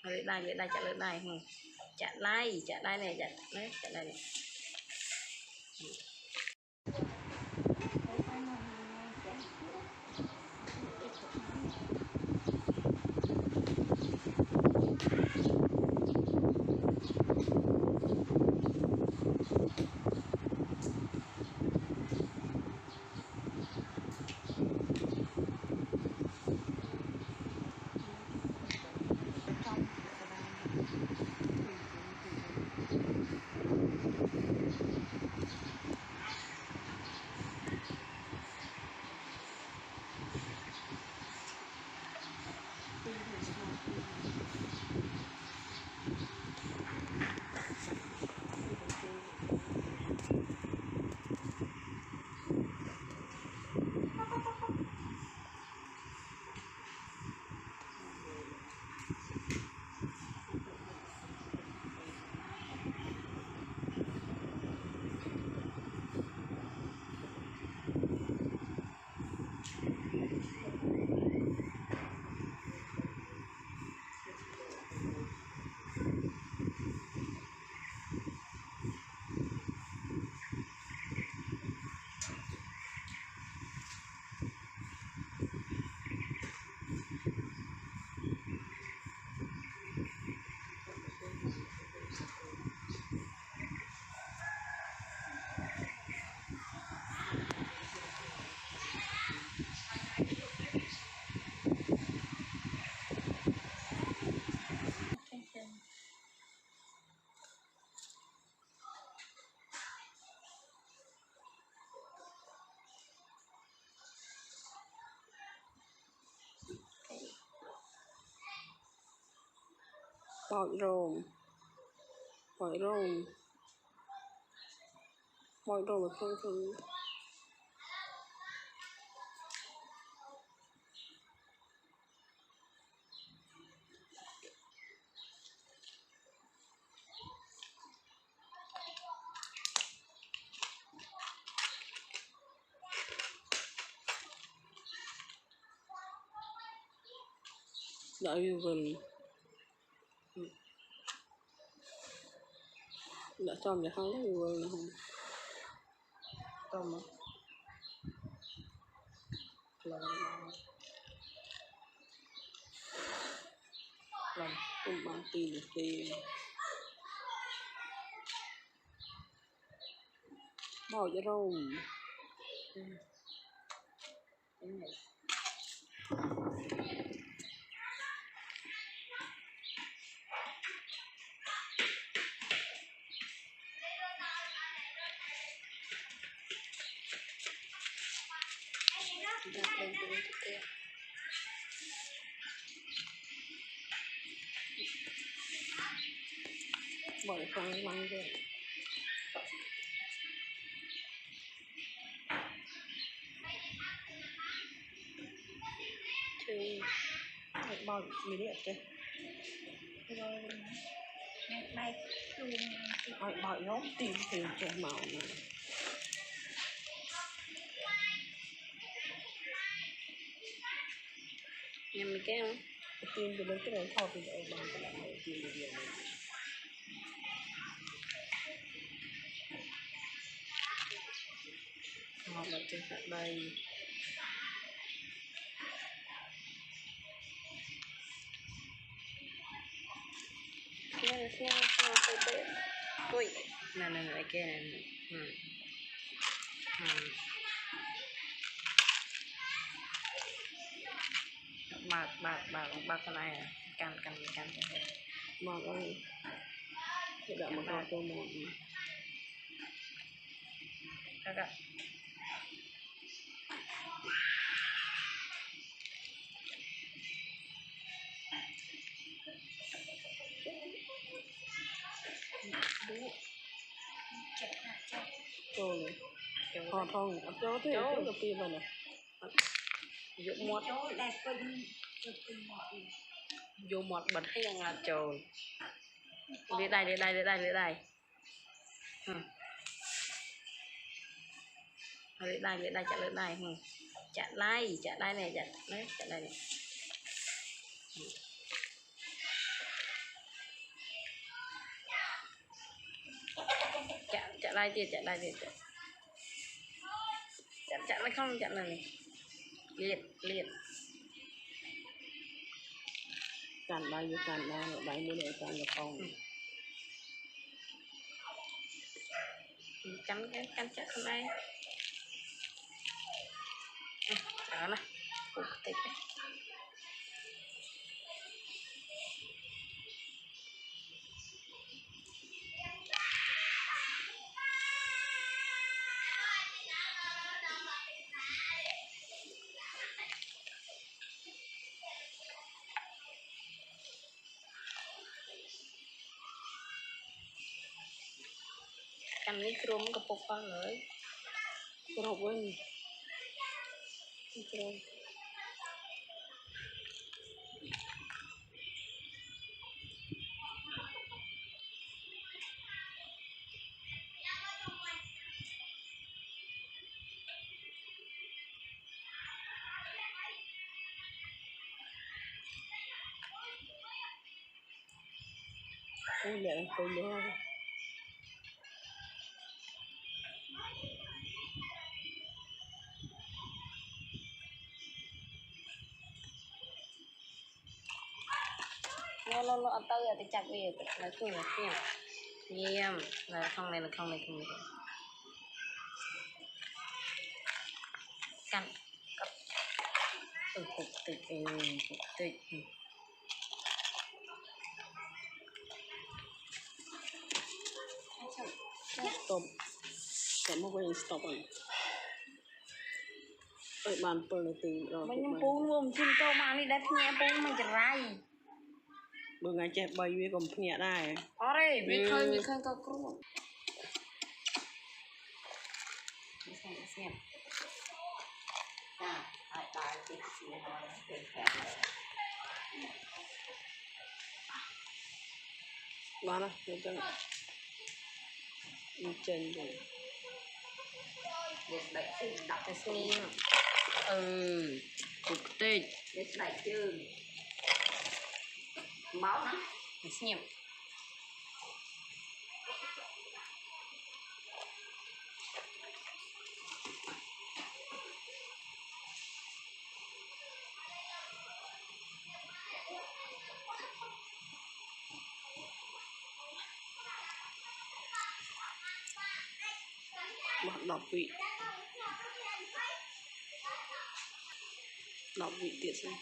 lưỡi đai chặt lai này chặt lai này. Bỏi rồm là phương thứ đợi vườn đã tròn để không lấy vườn không tôm làm cùng bằng tiền bỏ cho rồng bỏ con lăn rồi thì bỏ gì đấy chứ rồi này bỏ nhóm tìm trẻ màu này nhầm mình cái không tìm từ mấy cái này thò thì để bằng cái này tìm được điều này họ đặt trên sạc đây ui này kia này bạc cái này can mòn ơi đợi một con tôi mòn các bạn rồi còn không chỗ thế chỗ đầu tiên rồi này dụng một dùng một bật hay là trời để đây lưỡi đai chặt lưỡi đai này chặt lai này đai tiệt chặn nó không chặn này liệt chặn đai đai mới để chặn được không cắn chặt không đây đó nè cục thịt cắn cái crom cái bột con rồi crom với crom ôi lẹ tôi nữa nó ăn tới thì chặt về là kia nghiêm là không này không cắn cục thịt stop chém một cái stop rồi ơi bàn phơi là từ rồi mình pung luôn chim câu mà đi đẹp nhẹ pung mình chặt rai bữa ngày chẹp bay với còn nhẹ đây ở đây biết khơi câu cua xem mana itu chân rồi đặt cái sim cục tịch đại chương máu nó sim đọc vị tiệt xem